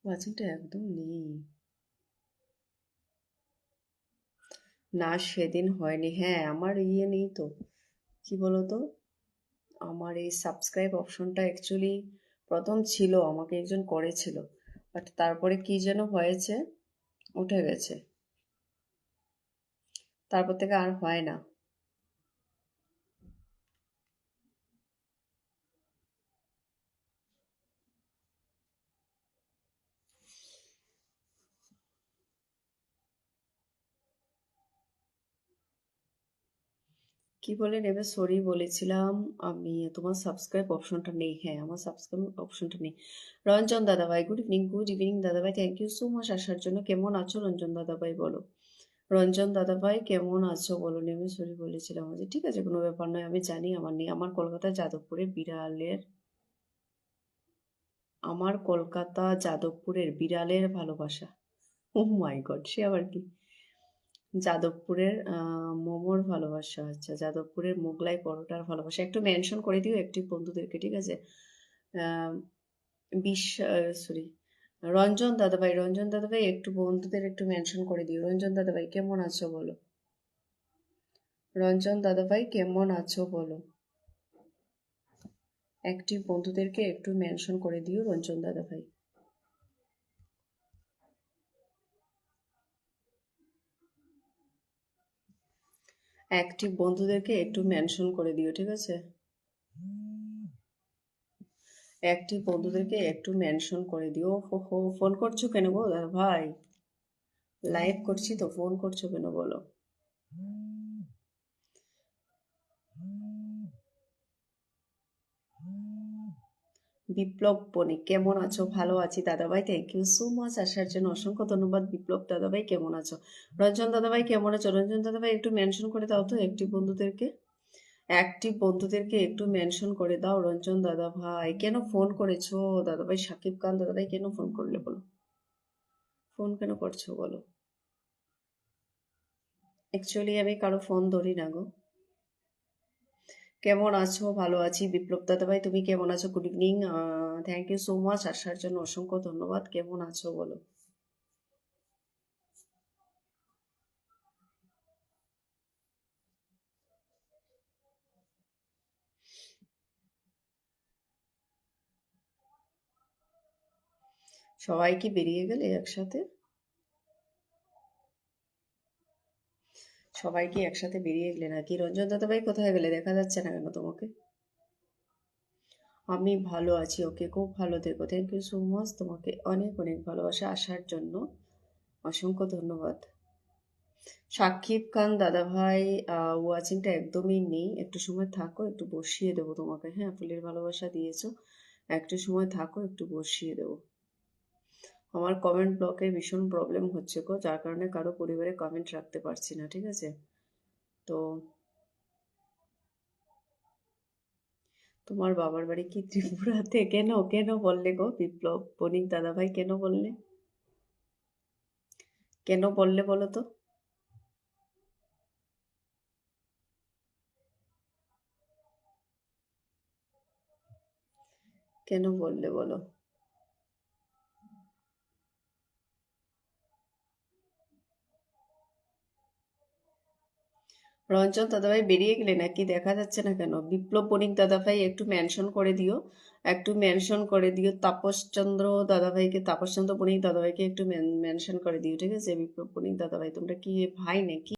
ওয়াচিংটা একদম নেই। না, সেদিন হয়নি। হ্যাঁ, আমার ইয়ে নেই তো, কি বলতো, আমার এই সাবস্ক্রাইব অপশনটা অ্যাকচুয়ালি প্রথম ছিল, আমাকে একজন করেছিল, বাট তারপরে কি যেন হয়েছে, উঠে গেছে, তারপর থেকে আর হয় না। কি বলে নেবে, সরি বলেছিলাম আমি, তোমার সাবস্ক্রাইব অপশনটা নেই। হ্যাঁ, আমার সাবস্ক্রাইব অপশনটা নেই। রঞ্জন দাদাভাই, গুড ইভিনিং। গুড ইভিনিং দাদাভাই, থ্যাংক ইউ সো মাচ আসার জন্য। কেমন আছো রঞ্জন দাদাভাই বলো? রঞ্জন দাদাভাই কেমন আছো বলো? নেমে সরি বলেছিলাম যে ঠিক আছে, কোনো ব্যাপার নয়, আমি জানি আমার নেই। আমার কলকাতা যাদবপুরের বিড়ালের, আমার কলকাতা যাদবপুরের বিড়ালের ভালোবাসা। ও মাই গড, সে আবার কি? যাদবপুরের মোমোর ভালোবাসা, আচ্ছা, যাদবপুরের মোগলাই পরোটার ভালোবাসা একটু মেনশন করে দিও একটি বন্ধুদেরকে, ঠিক আছে? আহ, সরি, রঞ্জন দাদাভাই একটু বন্ধুদের একটু মেনশন করে দিও। রঞ্জন দাদাভাই কেমন আছো বলো? রঞ্জন দাদাভাই কেমন আছো বলো? অ্যাক্টিভ বন্ধুদেরকে একটু মেনশন করে দিও রঞ্জন দাদাভাই। অ্যাক্টিভ বন্ধুদেরকে একটু মেনশন করে দিও, ঠিক আছে? অ্যাক্টিভ বন্ধুদেরকে একটু মেনশন করে দিও। হো হো, ফোন করছো কেন গো দাদা ভাই? লাইভ করছি তো, ফোন করছো কেন বলো? বিপ্লব বণিক কেমন আছো? ভালো আছি দাদাভাই, থ্যাংক ইউ সো মাচ আসার জন্য, অসংখ্য ধন্যবাদ। বিপ্লব দাদাভাই কেমন আছো? রঞ্জন দাদাভাই কেমন আছো? রঞ্জন দাদাভাই একটু মেনশন করে দাও তো অ্যাক্টিভ বন্ধুদেরকে, অ্যাক্টিভ বন্ধুদেরকে একটু মেনশন করে দাও। রঞ্জন দাদাভাই কেন ফোন করেছো? দাদাভাই সাকিব খান দাদাভাই কেন ফোন করলে বলো? ফোন কেন করছো বলো? অ্যাকচুয়ালি আমি কারো ফোন ধরি না গো। কেমন আছো? ভালো আছি। বিপ্লব দাদাভাই তুমি কেমন আছো? Good evening, thank you so much আসার জন্য, অসংখ্য ধন্যবাদ। কেমন আছো বলো? সবাই কি বেরিয়ে গেলে একসাথে? সবাই কি একসাথে বেরিয়ে গেলে নাকি? রঞ্জন দাদাভাই কোথায় গেলে? দেখা যাচ্ছে না কেন তোমাকে? আমি ভালো আছি, ওকে, খুব ভালো থেকো। থ্যাংক ইউ সো মাচ, তোমাকে অনেক অনেক ভালোবাসা আসার জন্য, অসংখ্য ধন্যবাদ। সাকিব খান দাদাভাই ওয়াচিংটা একদমই নেই, একটু সময় থাকো, একটু বসিয়ে দেবো তোমাকে। হ্যাঁ, ফুলের ভালোবাসা দিয়েছো, একটু সময় থাকো, একটু বসিয়ে দেবো। আমার কমেন্ট ব্লকে ভীষণ প্রবলেম হচ্ছে গো, যার কারণে কারো পরিবারে কমেন্ট রাখতে পারছি না, ঠিক আছে? তো তোমার বাবার বাড়ি কি ত্রিপুরাতে? কেন কেন বললে গো বিপ্লব বণিক দাদাভাই, কেন বললে? কেন বললে বলো তো? কেন বললে বলো? রঞ্জন দাদাভাই বেরিয়ে গেলে নাকি? দেখা যাচ্ছে না কেন? বিপ্লব বণিক দাদাভাই একটু মেনশন করে দিও, একটু মেনশন করে দিও। তাপসচন্দ্র দাদাভাইকে, তাপসচন্দ্র বণিক দাদাভাইকে একটু মেনশন করে দিও, ঠিক আছে? বিপ্লব বণিক দাদাভাই তোমরা কি ভাই নাকি?